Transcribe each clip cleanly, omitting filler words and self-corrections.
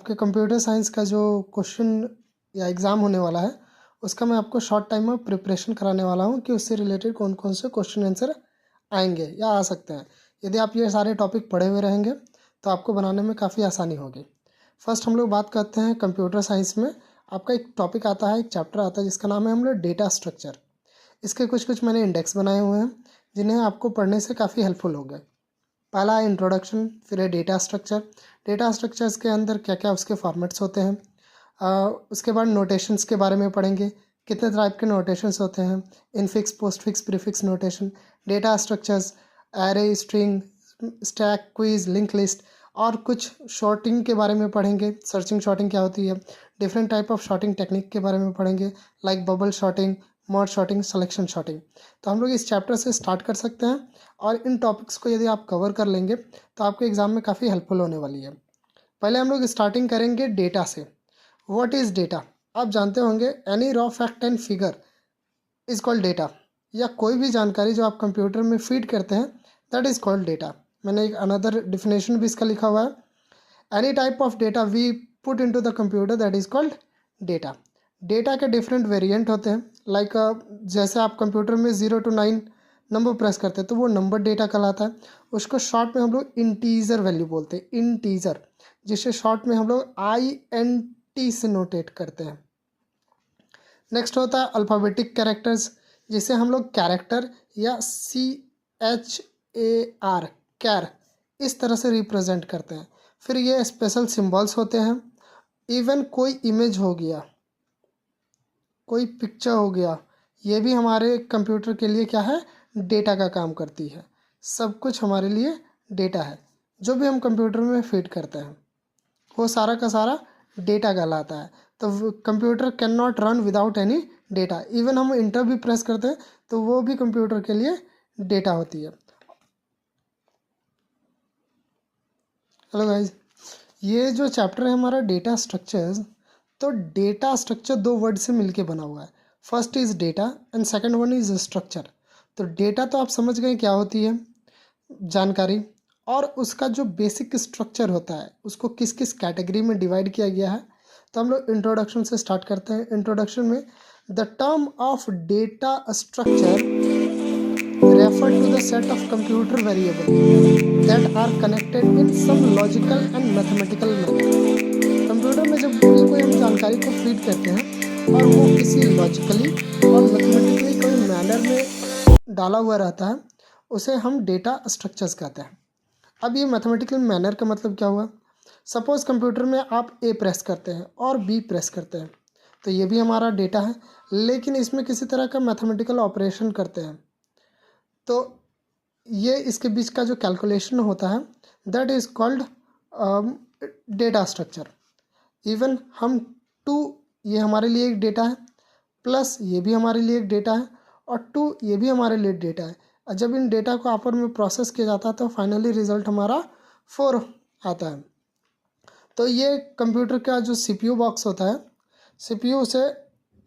आपके computer science का जो क्वेश्चन या एग्ज़ाम होने वाला है उसका मैं आपको शॉर्ट टाइम में प्रिपरेशन कराने वाला हूँ कि उससे रिलेटेड कौन कौन से क्वेश्चन आंसर आएंगे या आ सकते हैं। यदि आप ये सारे टॉपिक पढ़े हुए रहेंगे तो आपको बनाने में काफ़ी आसानी होगी। फर्स्ट हम लोग बात करते हैं कंप्यूटर साइंस में आपका एक टॉपिक आता है, एक चैप्टर आता है जिसका नाम है हम लोग डेटा स्ट्रक्चर। इसके कुछ कुछ मैंने इंडेक्स बनाए हुए हैं जिन्हें आपको पढ़ने से काफ़ी हेल्पफुल होगा। पहला है इंट्रोडक्शन, फिर है डेटा स्ट्रक्चर। डेटा स्ट्रक्चर्स के अंदर क्या क्या उसके फॉर्मेट्स होते हैं। उसके बाद नोटेशंस के बारे में पढ़ेंगे, कितने टाइप के नोटेशंस होते हैं, infix, postfix, prefix notation, data structures, array, string, stack, quiz, link list और कुछ शॉर्टिंग के बारे में पढ़ेंगे। सर्चिंग शॉर्टिंग क्या होती है, different type of sorting technique के बारे में पढ़ेंगे, like bubble sorting, merge sorting, selection sorting. तो हम लोग इस चैप्टर से स्टार्ट कर सकते हैं और इन टॉपिक्स को यदि आप कवर कर लेंगे तो आपके एग्ज़ाम में काफ़ी हेल्पफुल होने वाली है। पहले हम लोग स्टार्टिंग करेंगे डेटा से। What is data? आप जानते होंगे any raw fact and figure is called data, या कोई भी जानकारी जो आप कंप्यूटर में फीड करते हैं दैट इज़ कॉल्ड डेटा। मैंने एक अनदर डिफिनेशन भी इसका लिखा हुआ है, any type of data we put into the computer that is called data. Data के डिफरेंट वेरिएंट होते हैं, लाइक जैसे आप कंप्यूटर में 0 to 9 नंबर प्रेस करते हैं तो वो नंबर डेटा कहलाता है। उसको शॉर्ट में हम लोग इंटीजर वैल्यू बोलते हैं, इंटीजर, जिसे शॉर्ट में हम लोग INT से नोटेट करते हैं। नेक्स्ट होता है अल्फ़ाबेटिक कैरेक्टर्स, जिसे हम लोग कैरेक्टर या CHAR, कैर, इस तरह से रिप्रेजेंट करते हैं। फिर ये स्पेशल सिंबल्स होते हैं। इवन कोई इमेज हो गया, कोई पिक्चर हो गया, ये भी हमारे कंप्यूटर के लिए क्या है, डेटा का काम करती है। सब कुछ हमारे लिए डेटा है। जो भी हम कंप्यूटर में फीड करते हैं वो सारा का सारा डेटा कहलाता है। तो computer can not run without any data. Even हम इंटर भी प्रेस करते हैं तो वो भी कंप्यूटर के लिए डेटा होती है। हेलो गाइस, ये जो चैप्टर है हमारा डेटा स्ट्रक्चर्स, तो डेटा स्ट्रक्चर दो वर्ड से मिलके बना हुआ है। First is data and second one is structure. तो डेटा तो आप समझ गए क्या होती है, जानकारी, और उसका जो बेसिक स्ट्रक्चर होता है उसको किस किस कैटेगरी में डिवाइड किया गया है। तो हम लोग इंट्रोडक्शन से स्टार्ट करते हैं। इंट्रोडक्शन में the term of data structure refer to the set of computer variables that are connected in some logical and mathematical manner। Computer में जब भी कोई हम जानकारी को फीड करते हैं और वो किसी लॉजिकली और मैथमेटिकली कोई मैनर में डाला हुआ रहता है उसे हम डेटा स्ट्रक्चर्स कहते हैं। अब ये मैथमेटिकल मैनर का मतलब क्या हुआ, सपोज़ कंप्यूटर में आप A प्रेस करते हैं और B प्रेस करते हैं तो ये भी हमारा डेटा है, लेकिन इसमें किसी तरह का मैथमेटिकल ऑपरेशन करते हैं तो ये इसके बीच का जो कैलकुलेशन होता है that is called data structure. Even हम 2, ये हमारे लिए एक डेटा है, प्लस ये भी हमारे लिए एक डेटा है, और 2 ये भी हमारे लिए डेटा है। और जब इन डेटा को आपस में प्रोसेस किया जाता है तो फाइनली रिजल्ट हमारा 4 आता है। तो ये कंप्यूटर का जो CPU बॉक्स होता है, CPU उसे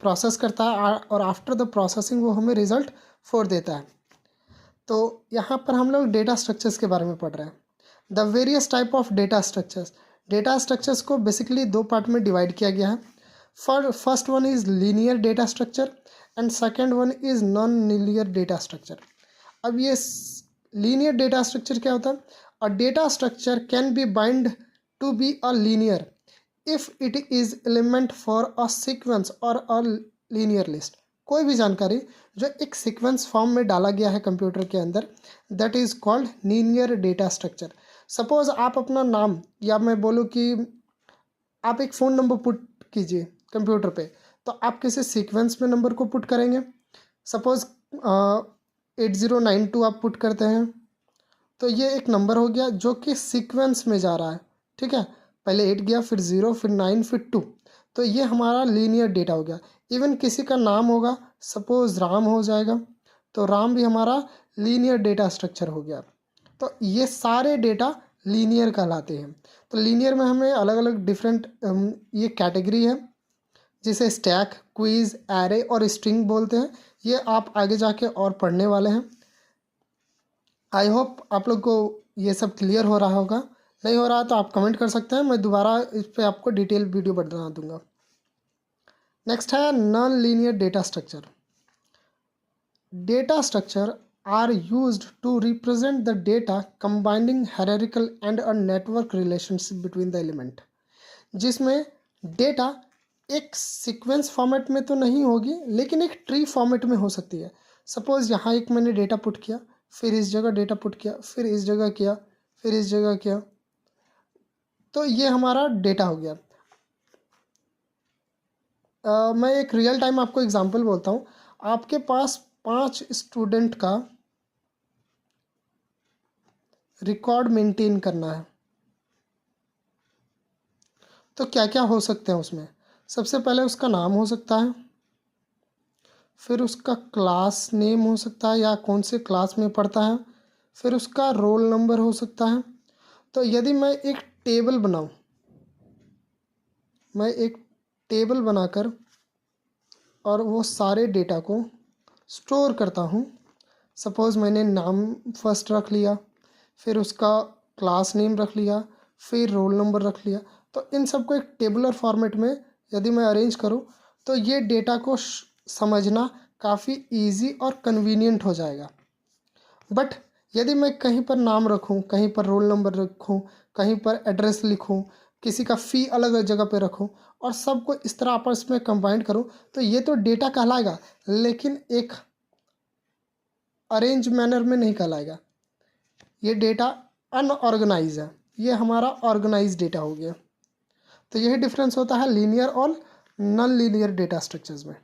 प्रोसेस करता है और आफ्टर द प्रोसेसिंग वो हमें रिजल्ट 4 देता है। तो यहाँ पर हम लोग डेटा स्ट्रक्चर्स के बारे में पढ़ रहे हैं। The various type of data structures. Data structures को बेसिकली 2 पार्ट में डिवाइड किया गया है। First one is linear data structure and second one is non linear data structure. अब ये लीनियर डेटा स्ट्रक्चर क्या होता है, a data structure can be bind to be a linear if it is element for a sequence और a linear list. कोई भी जानकारी जो एक सीक्वेंस फॉर्म में डाला गया है कंप्यूटर के अंदर that is called linear data structure. Suppose आप अपना नाम, या मैं बोलूँ कि आप एक फ़ोन नंबर पुट कीजिए कंप्यूटर पे, तो आप किसी सीक्वेंस में नंबर को पुट करेंगे। सपोज़ 8092 आप पुट करते हैं तो ये एक नंबर हो गया जो कि सीक्वेंस में जा रहा है, ठीक है। पहले 8 गया, फिर 0, फिर 9, फिर 2, तो ये हमारा लीनियर डेटा हो गया। इवन किसी का नाम होगा, सपोज राम हो जाएगा, तो राम भी हमारा लीनियर डेटा स्ट्रक्चर हो गया। तो ये सारे डेटा लीनियर कहलाते हैं। तो लीनियर में हमें अलग अलग डिफरेंट ये कैटेगरी है जिसे स्टैक, क्वीज, एरे और स्ट्रिंग बोलते हैं। ये आप आगे जाके और पढ़ने वाले हैं। आई होप आप लोग को ये सब क्लियर हो रहा होगा। नहीं हो रहा तो आप कमेंट कर सकते हैं, मैं दोबारा इस पर आपको डिटेल वीडियो बना दूंगा। नेक्स्ट है non linear data structure. Data structure are used to represent the data combining hierarchical and a network relationship between the element, जिसमें डेटा एक सीक्वेंस फॉर्मेट में तो नहीं होगी लेकिन एक ट्री फॉर्मेट में हो सकती है। सपोज यहाँ एक मैंने डेटा पुट किया, फिर इस जगह डेटा पुट किया, फिर इस जगह किया, फिर इस जगह किया, तो ये हमारा डेटा हो गया। मैं एक रियल टाइम आपको एग्जांपल बोलता हूँ। आपके पास 5 स्टूडेंट का रिकॉर्ड मेंटेन करना है, तो क्या क्या हो सकते हैं उसमें। सबसे पहले उसका नाम हो सकता है, फिर उसका क्लास नेम हो सकता है या कौन से क्लास में पढ़ता है, फिर उसका रोल नंबर हो सकता है। तो यदि मैं एक टेबल बनाऊं, मैं एक टेबल बनाकर और वो सारे डेटा को स्टोर करता हूँ। सपोज़ मैंने नाम फर्स्ट रख लिया, फिर उसका क्लास नेम रख लिया, फिर रोल नंबर रख लिया, तो इन सबको एक टेबुलर फॉर्मेट में यदि मैं अरेंज करूँ तो ये डेटा को समझना काफ़ी इजी और कन्वीनियंट हो जाएगा। बट यदि मैं कहीं पर नाम रखूं, कहीं पर रोल नंबर रखूं, कहीं पर एड्रेस लिखूं, किसी का फ़ी अलग अलग जगह पे रखूं और सबको इस तरह आपस में कंबाइन करूं, तो ये तो डेटा कहलाएगा लेकिन एक अरेंज मैनर में नहीं कहलाएगा। ये डेटा अनऑर्गेनाइज है, ये हमारा ऑर्गेनाइज डेटा हो गया। तो यही डिफरेंस होता है लीनियर और नॉन लीनियर डेटा स्ट्रक्चर्स में।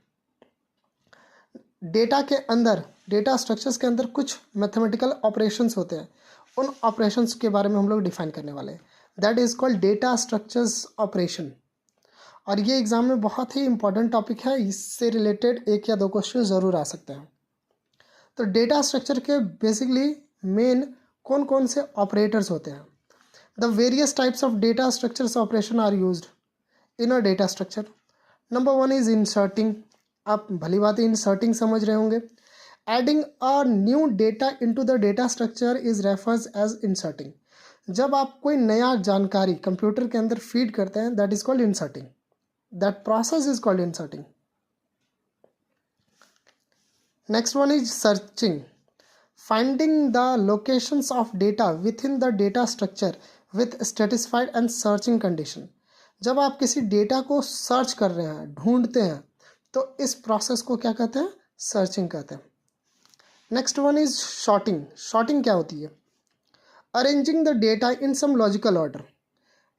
डेटा के अंदर, डेटा स्ट्रक्चर्स के अंदर कुछ मैथमेटिकल ऑपरेशंस होते हैं, उन ऑपरेशंस के बारे में हम लोग डिफाइन करने वाले हैं। That is called data structures operation. और ये एग्जाम में बहुत ही इंपॉर्टेंट टॉपिक है, इससे रिलेटेड 1 या 2 क्वेश्चन ज़रूर आ सकते हैं। तो डेटा स्ट्रक्चर के बेसिकली मेन कौन कौन से ऑपरेटर्स होते हैं। The various types of data structures operation are used in a data structure. Number 1 is inserting. आप भली बात इंसर्टिंग समझ रहे होंगे। Adding a new data into the data structure is refers as inserting. जब आप कोई नया जानकारी कंप्यूटर के अंदर फीड करते हैं, that is called inserting. That process is called inserting. Next one is searching. finding the locations of data within the data structure with satisfied and searching condition। जब आप किसी डेटा को सर्च कर रहे हैं, ढूंढते हैं, तो इस प्रोसेस को क्या कहते हैं? सर्चिंग कहते हैं। Next one is sorting. Sorting क्या होती है? Arranging the data in some logical order.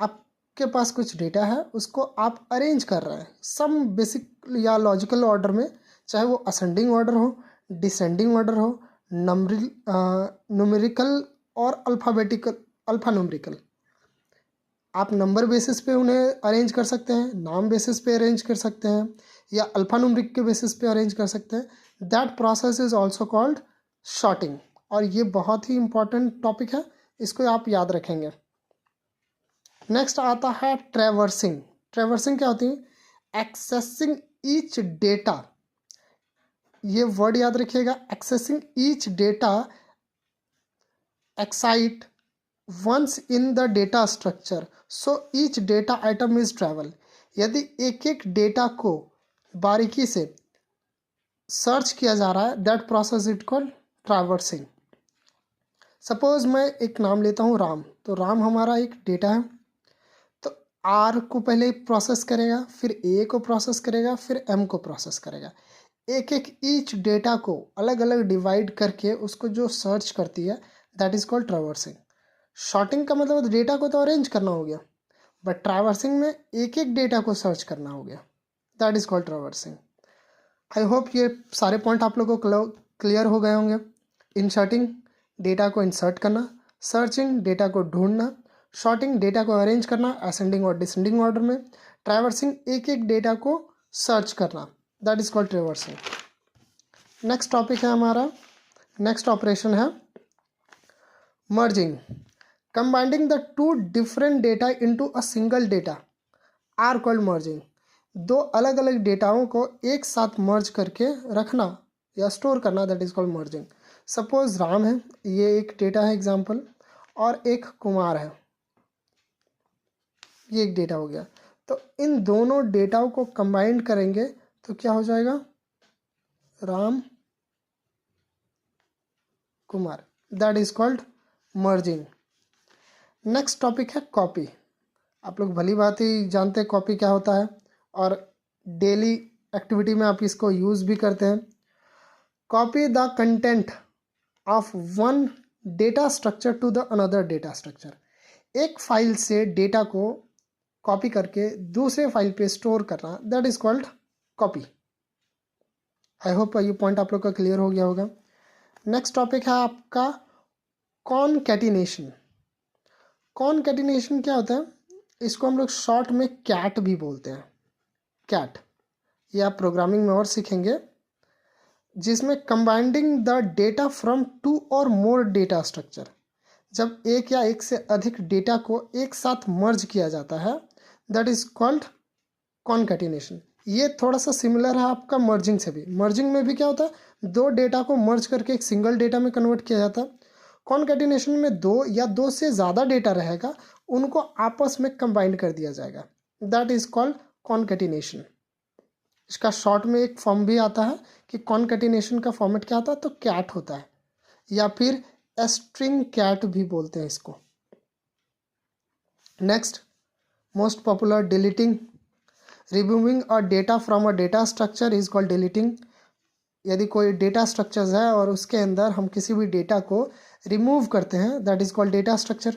आपके पास कुछ डेटा है, उसको आप अरेंज कर रहे हैं सम बेसिक या लॉजिकल ऑर्डर में, चाहे वो असेंडिंग ऑर्डर हो, डिसेंडिंग ऑर्डर हो, न्यूमेरिकल और अल्फ़ाबेटिकल, अल्फ़ा न्यूमेरिकल। आप नंबर बेसिस पे उन्हें अरेंज कर सकते हैं, नाम बेसिस पे अरेंज कर सकते हैं, या अल्फ़ा न्यूमेरिक के बेसिस पे अरेंज कर सकते हैं। That process is also called sorting. और ये बहुत ही इंपॉर्टेंट टॉपिक है, इसको आप याद रखेंगे। नेक्स्ट आता है ट्रैवर्सिंग। ट्रैवर्सिंग क्या होती है? Accessing each data. ये वर्ड याद रखिएगा, accessing each data excite once in the data structure, so each data item is travel. यदि एक एक डेटा को बारीकी से सर्च किया जा रहा है, that process it called traversing. Suppose मैं एक नाम लेता हूँ राम, तो राम हमारा एक डेटा है, तो आर को पहले प्रोसेस करेगा, फिर ए को प्रोसेस करेगा, फिर एम को प्रोसेस करेगा। एक एक ईच डेटा को अलग अलग डिवाइड करके उसको जो सर्च करती है, that is called traversing. Sorting का मतलब डेटा को तो अरेंज करना हो गया, बट ट्रैवर्सिंग में एक एक डेटा को सर्च करना हो गया, that is called traversing. I hope ये सारे पॉइंट आप लोगों को क्लियर हो गए होंगे। इंसर्टिंग, डेटा को इंसर्ट करना। सर्चिंग, डेटा को ढूंढना। शॉर्टिंग, डेटा को अरेंज करना असेंडिंग और डिसेंडिंग ऑर्डर में। ट्रैवर्सिंग, एक एक डेटा को सर्च करना, that is called traversing. Next topic है हमारा, नेक्स्ट ऑपरेशन है merging. Combining the two different data into a single data are called merging. दो अलग अलग डेटाओं को एक साथ मर्ज करके रखना या स्टोर करना, that is called merging. Suppose Ram है, ये एक डेटा है एग्जाम्पल, और एक कुमार है, ये एक डेटा हो गया। तो इन दोनों डेटाओं को कंबाइन करेंगे तो क्या हो जाएगा, Ram Kumar, that is called merging. Next topic है कॉपी। आप लोग भली बात ही जानते हैं कॉपी क्या होता है और डेली एक्टिविटी में आप इसको यूज़ भी करते हैं। Copy the content of one data structure to the another data structure. एक फाइल से डेटा को कॉपी करके दूसरे फाइल पे स्टोर करना, that is called copy. I hope ये पॉइंट आप लोग का क्लियर हो गया होगा। नेक्स्ट टॉपिक है आपका कॉनकैटिनेशन। कॉनकैटिनेशन क्या होता है, इसको हम लोग शॉर्ट में कैट भी बोलते हैं, कैट। ये आप प्रोग्रामिंग में और सीखेंगे, जिसमें कंबाइंडिंग द डेटा फ्रॉम टू और मोर डेटा स्ट्रक्चर। जब एक या एक से अधिक डेटा को एक साथ मर्ज किया जाता है, दैट इज कॉल्ड कॉनकैटिनेशन। ये थोड़ा सा सिमिलर है आपका मर्जिंग से भी। मर्जिंग में भी क्या होता है, दो डेटा को मर्ज करके एक सिंगल डेटा में कन्वर्ट किया जाता है। कॉनकैटिनेशन में दो या दो से ज़्यादा डेटा रहेगा, उनको आपस में कंबाइन कर दिया जाएगा, दैट इज कॉल्ड कॉनकैटिनेशन। इसका शॉर्ट में एक फॉर्म भी आता है कि कॉनकैटिनेशन का फॉर्मेट क्या होता है, तो कैट होता है, या फिर स्ट्रिंग कैट भी बोलते हैं इसको। Next most popular, deleting. Removing a data from a data structure is called deleting. यदि कोई डेटा स्ट्रक्चर्स है और उसके अंदर हम किसी भी डेटा को रिमूव करते हैं, that is called data structure.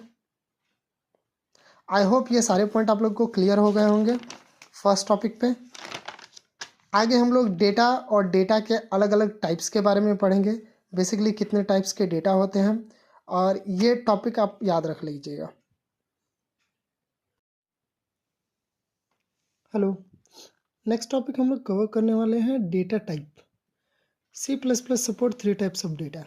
I hope ये सारे पॉइंट आप लोग को क्लियर हो गए होंगे फर्स्ट टॉपिक पे। आगे हम लोग डेटा और डेटा के अलग अलग टाइप्स के बारे में पढ़ेंगे, बेसिकली कितने टाइप्स के डेटा होते हैं, और ये टॉपिक आप याद रख लीजिएगा। हेलो, नेक्स्ट टॉपिक हम लोग कवर करने वाले हैं data type. C++ support 3 types of data.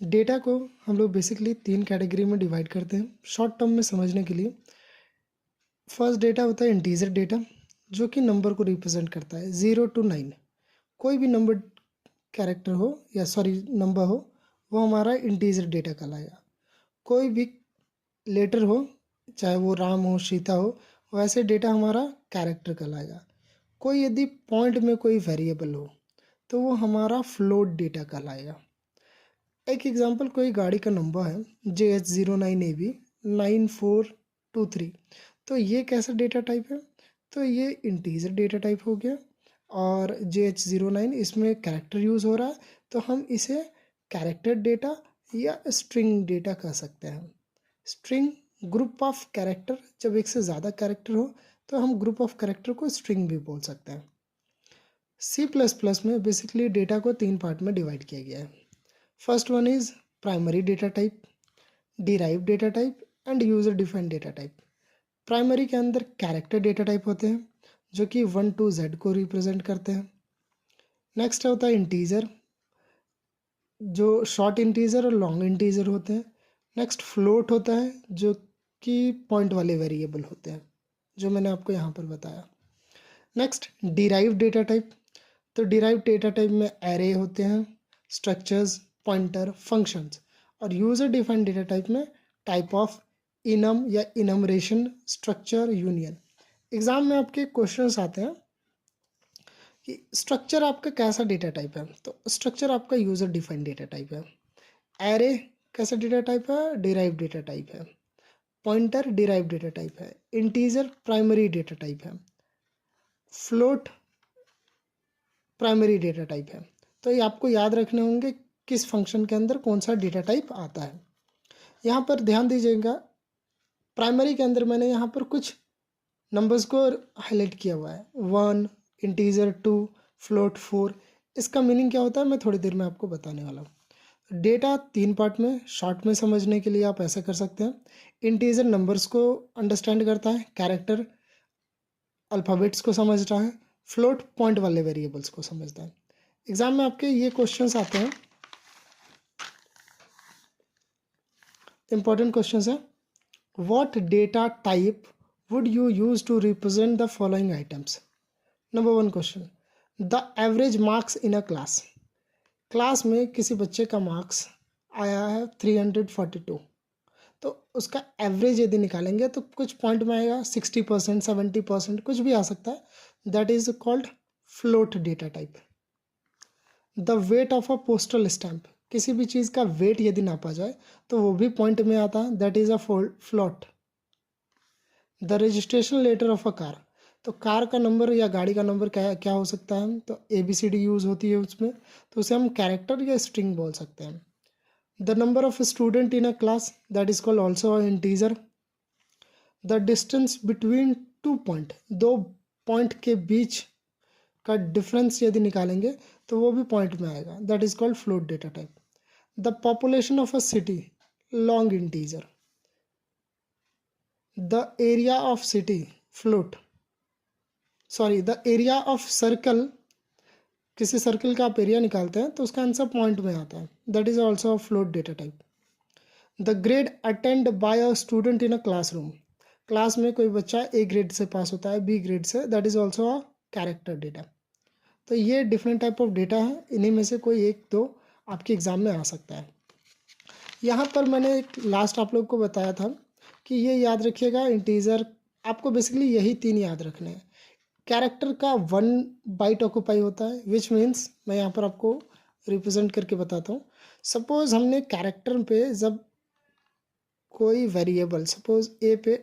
Data को हम लोग बेसिकली 3 कैटेगरी में डिवाइड करते हैं शॉर्ट टर्म में समझने के लिए। फर्स्ट डेटा होता है इंटीजर डेटा, जो कि नंबर को रिप्रेजेंट करता है 0 to 9। कोई भी नंबर कैरेक्टर हो या नंबर हो, वो हमारा इंटीजर डेटा कहलाएगा। कोई भी लेटर हो, चाहे वो राम हो, सीता हो, वैसे डेटा हमारा कैरेक्टर कहलाएगा। कोई यदि पॉइंट में कोई वेरिएबल हो तो वो हमारा फ्लोट डेटा कहलाएगा। एक एग्जांपल, कोई गाड़ी का नंबर है JH09AB 9423, तो ये कैसा डेटा टाइप है, तो ये इंटीजर डेटा टाइप हो गया। और JH09 इसमें कैरेक्टर यूज़ हो रहा है, तो हम इसे कैरेक्टर डेटा या स्ट्रिंग डेटा कह सकते हैं। स्ट्रिंग ग्रुप ऑफ कैरेक्टर, जब एक से ज़्यादा कैरेक्टर हो तो हम ग्रुप ऑफ कैरेक्टर को स्ट्रिंग भी बोल सकते हैं। C++ में बेसिकली डेटा को 3 पार्ट में डिवाइड किया गया है। First one is primary data type, derive data type and user defined data type. Primary के अंदर कैरेक्टर डेटा टाइप होते हैं, जो कि 1 to Z को रिप्रेजेंट करते हैं। नेक्स्ट होता है इंटीजर, जो शॉर्ट इंटीजर और लॉन्ग इंटीजर होते हैं। नेक्स्ट फ्लोट होता है, जो कि पॉइंट वाले वेरिएबल होते हैं, जो मैंने आपको यहाँ पर बताया। नेक्स्ट डिराइव डेटा टाइप, तो डिराइव डेटा टाइप में एरे होते हैं, स्ट्रक्चर्स, पॉइंटर, फंक्शंस। और यूजर डिफाइंड डेटा टाइप में टाइप ऑफ इनम या इनमरेशन, स्ट्रक्चर, यूनियन। एग्जाम में आपके क्वेश्चंस आते हैं कि स्ट्रक्चर आपका कैसा डेटा टाइप है, तो स्ट्रक्चर आपका यूजर डिफाइंड डेटा टाइप है। एरे कैसा डेटा टाइप है, डिराइव डेटा टाइप है। पॉइंटर डिराइव डेटा टाइप है। इंटीजर प्राइमरी डेटा टाइप है। फ्लोट प्राइमरी डेटा टाइप है। तो ये आपको याद रखने होंगे किस फंक्शन के अंदर कौन सा डेटा टाइप आता है। यहाँ पर ध्यान दीजिएगा, प्राइमरी के अंदर मैंने यहाँ पर कुछ नंबर्स को हाईलाइट किया हुआ है, 1, इंटीजर 2, फ्लोट 4। इसका मीनिंग क्या होता है मैं थोड़ी देर में आपको बताने वाला हूँ। डेटा 3 पार्ट में, शॉर्ट में समझने के लिए आप ऐसा कर सकते हैं। इंटीजर नंबर्स को अंडरस्टैंड करता है, कैरेक्टर अल्फ़ाबेट्स को समझ रहा है, फ्लोट पॉइंट वाले वेरिएबल्स को समझता है। एग्जाम में आपके ये क्वेश्चंस आते हैं, इंपॉर्टेंट क्वेश्चंस है। What data type would you use to represent the following items. Number 1 question, the average marks in a class. Class में किसी बच्चे का मार्क्स आया है 342, तो उसका एवरेज यदि निकालेंगे तो कुछ पॉइंट में आएगा 60%, 70%, कुछ भी आ सकता है. That is called float data type. The weight of a postal stamp, किसी भी चीज़ का वेट यदि नापा जाए तो वो भी पॉइंट में आता है. That is a float. The registration letter of a car, तो कार का नंबर या गाड़ी का नंबर क्या क्या हो सकता है, तो ABCD यूज़ होती है उसमें, तो उसे हम कैरेक्टर या स्ट्रिंग बोल सकते हैं. The number of student in a class, that is called also a integer. The distance between two point, दो पॉइंट के बीच का डिफरेंस यदि निकालेंगे तो वो भी पॉइंट में आएगा. That is called float data type. The population of a city, long integer. The area of city, float. Sorry, the area of circle, किसी सर्कल का आप एरिया निकालते हैं तो उसका आंसर पॉइंट में आता है. That is also a float data type. The grade attend by a student in a classroom, class में कोई बच्चा A ग्रेड से पास होता है B ग्रेड से, that is also a character data. तो ये डिफरेंट टाइप ऑफ डेटा है, इन्हीं में से कोई एक दो आपके एग्जाम में आ सकता है. यहाँ पर मैंने एक लास्ट आप लोग को बताया था कि ये याद रखिएगा, इंटीजर आपको बेसिकली यही तीन याद रखने हैं. कैरेक्टर का 1 बाइट ऑक्यूपाई होता है, विच मीन्स मैं यहाँ पर आपको रिप्रेजेंट करके बताता हूँ. सपोज हमने कैरेक्टर पे जब कोई वेरिएबल, सपोज A पे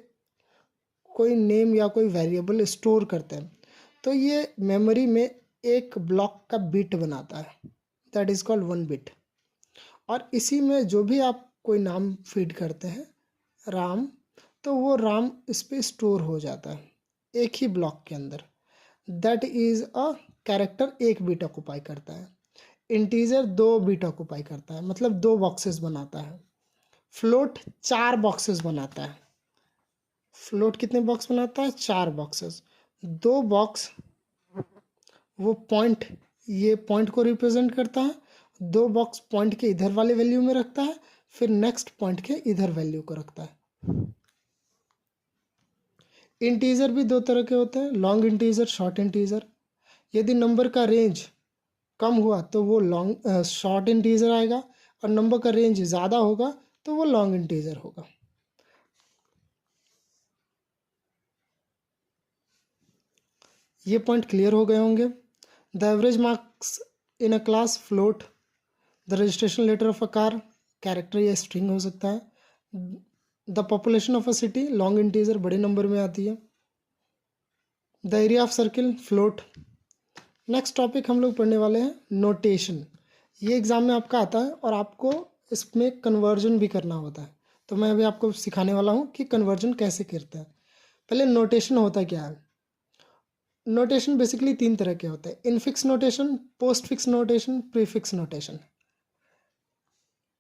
कोई नेम या कोई वेरिएबल स्टोर करते हैं तो ये मेमोरी में एक ब्लॉक का बिट बनाता है. That is called 1 bit. और इसी में जो भी आप कोई नाम फीड करते हैं, राम, तो वो राम इस पर स्टोर हो जाता है एक ही ब्लॉक के अंदर. That is a character 1 bit occupy करता है. इंटीजर 2 बिट ऑक्यूपाई करता है, मतलब 2 बॉक्सेस बनाता है. फ्लोट 4 बॉक्सेस बनाता है. फ्लोट कितने बॉक्स बनाता है? 4 बॉक्सेस. 2 बॉक्स वो पॉइंट, ये पॉइंट को रिप्रेजेंट करता है. 2 बॉक्स पॉइंट के इधर वाले वैल्यू में रखता है, फिर नेक्स्ट पॉइंट के इधर वैल्यू को रखता है. इंटीजर भी 2 तरह के होते हैं, लॉन्ग इंटीजर, शॉर्ट इंटीजर. यदि नंबर का रेंज कम हुआ तो वो लॉन्ग शॉर्ट इंटीजर आएगा, और नंबर का रेंज ज़्यादा होगा तो वो लॉन्ग इंटीजर होगा. ये पॉइंट क्लियर हो गए होंगे. The average marks in a class, float. The registration letter of a car, character या स्ट्रिंग हो सकता है. The population of a city, long integer, बड़े नंबर में आती है. The area of circle, float. Next topic हम लोग पढ़ने वाले हैं नोटेशन. ये एग्जाम में आपका आता है और आपको इसमें कन्वर्जन भी करना होता है. तो मैं अभी आपको सिखाने वाला हूँ कि कन्वर्जन कैसे करते हैं. पहले नोटेशन होता क्या है. नोटेशन बेसिकली 3 तरह के होते हैं, infix notation, postfix notation, prefix notation.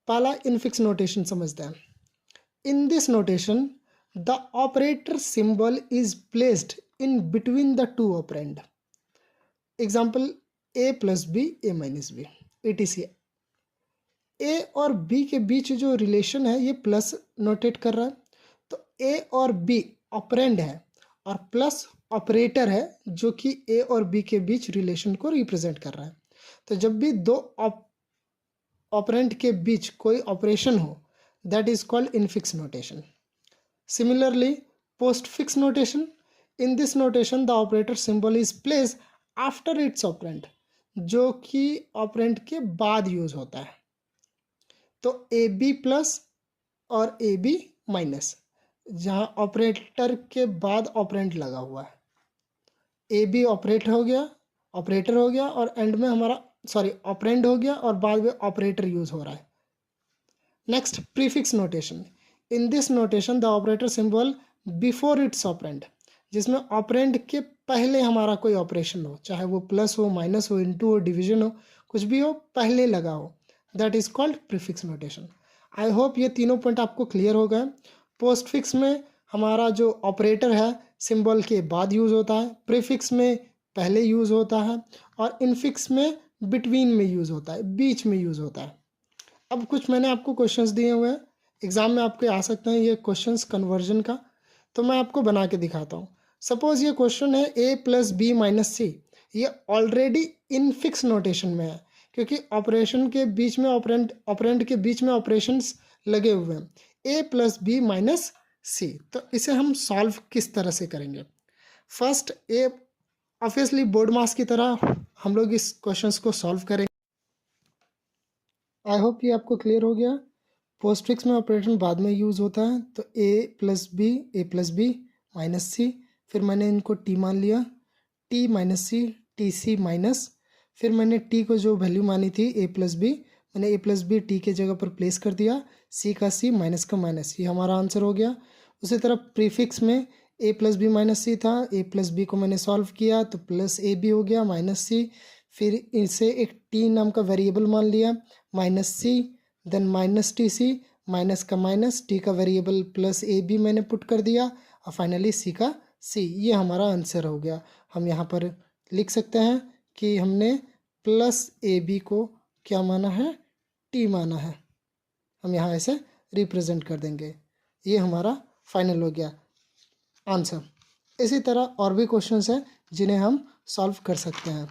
पहला इनफिक्स नोटेशन समझते हैं. In this notation the operator symbol is placed in between the two operand. Example A plus B, A minus B, etc. A और B के बीच जो relation है ये plus notate कर रहा है. तो A और B ऑपरेंड है और प्लस ऑपरेटर है जो कि A और B के बीच रिलेशन को रिप्रेजेंट कर रहा है. तो जब भी दो ऑपरेंड के बीच कोई ऑपरेशन हो, that is called infix notation. Similarly post fix notation. In this notation the operator symbol is place after it's operand, जो कि ऑपरेंड के बाद यूज होता है. तो AB प्लस और AB माइनस, जहाँ ऑपरेटर के बाद ऑपरेंड लगा हुआ है. AB ऑपरेटर हो गया और एंड में हमारा ऑपरेंड हो गया और बाद में ऑपरेटर यूज हो रहा है. Next prefix notation. In this notation the operator symbol before it's operand, जिसमें ऑपरेंड के पहले हमारा कोई ऑपरेशन हो, चाहे वो प्लस हो, माइनस हो, इनटू हो, डिवीजन हो, कुछ भी हो, पहले लगा हो, that is called prefix notation. I hope ये तीनों पॉइंट आपको क्लियर हो गए. पोस्ट फिक्स में हमारा जो ऑपरेटर है सिंबल के बाद यूज़ होता है, प्रीफिक्स में पहले यूज़ होता है, और इनफिक्स में बिटवीन में यूज़ होता है, बीच में यूज़ होता है. अब कुछ मैंने आपको क्वेश्चंस दिए हुए हैं, एग्ज़ाम में आपके आ सकते हैं ये क्वेश्चंस कन्वर्जन का, तो मैं आपको बना के दिखाता हूँ. सपोज ये क्वेश्चन है A प्लस बी माइनस सी. ये ऑलरेडी इनफिक्स नोटेशन में है क्योंकि ऑपरेशन के बीच में ऑपरेंड के बीच में ऑपरेशंस लगे हुए हैं. ए प्लस बी माइनस सी। तो इसे हम सॉल्व किस तरह से करेंगे? फर्स्ट ए ऑब्वियसली बोर्ड मास की तरह हम लोग इस क्वेश्चंस को सॉल्व करेंगे। आई होप ये आपको क्लियर हो गया। पोस्टफिक्स में ऑपरेटर बाद में यूज़ होता है। तो ए प्लस बी माइनस सी, फिर मैंने इनको टी मान लिया, टी माइनस सी, टी सी माइनस, फिर मैंने टी को जो वैल्यू मानी थी ए प्लस बी, मैंने ए प्लस बी टी के जगह पर प्लेस कर दिया, सी का सी माइनस का माइनस, ये हमारा आंसर हो गया। उसी तरह प्रीफिक्स में ए प्लस बी माइनस सी था, ए प्लस बी को मैंने सॉल्व किया तो प्लस ए बी हो गया माइनस सी, फिर इसे एक टी नाम का वेरिएबल मान लिया minus C, then minus T C, minus का माइनस, टी का वेरिएबल प्लस ए बी मैंने पुट कर दिया और फाइनली सी का सी। ये हमारा आंसर हो गया। हम यहाँ पर लिख सकते हैं कि हमने प्लस ए बी को क्या माना है? टी माना है। हम यहाँ ऐसे रिप्रेजेंट कर देंगे। ये हमारा फाइनल हो गया आंसर। इसी तरह और भी क्वेश्चंस हैं जिन्हें हम सॉल्व कर सकते हैं।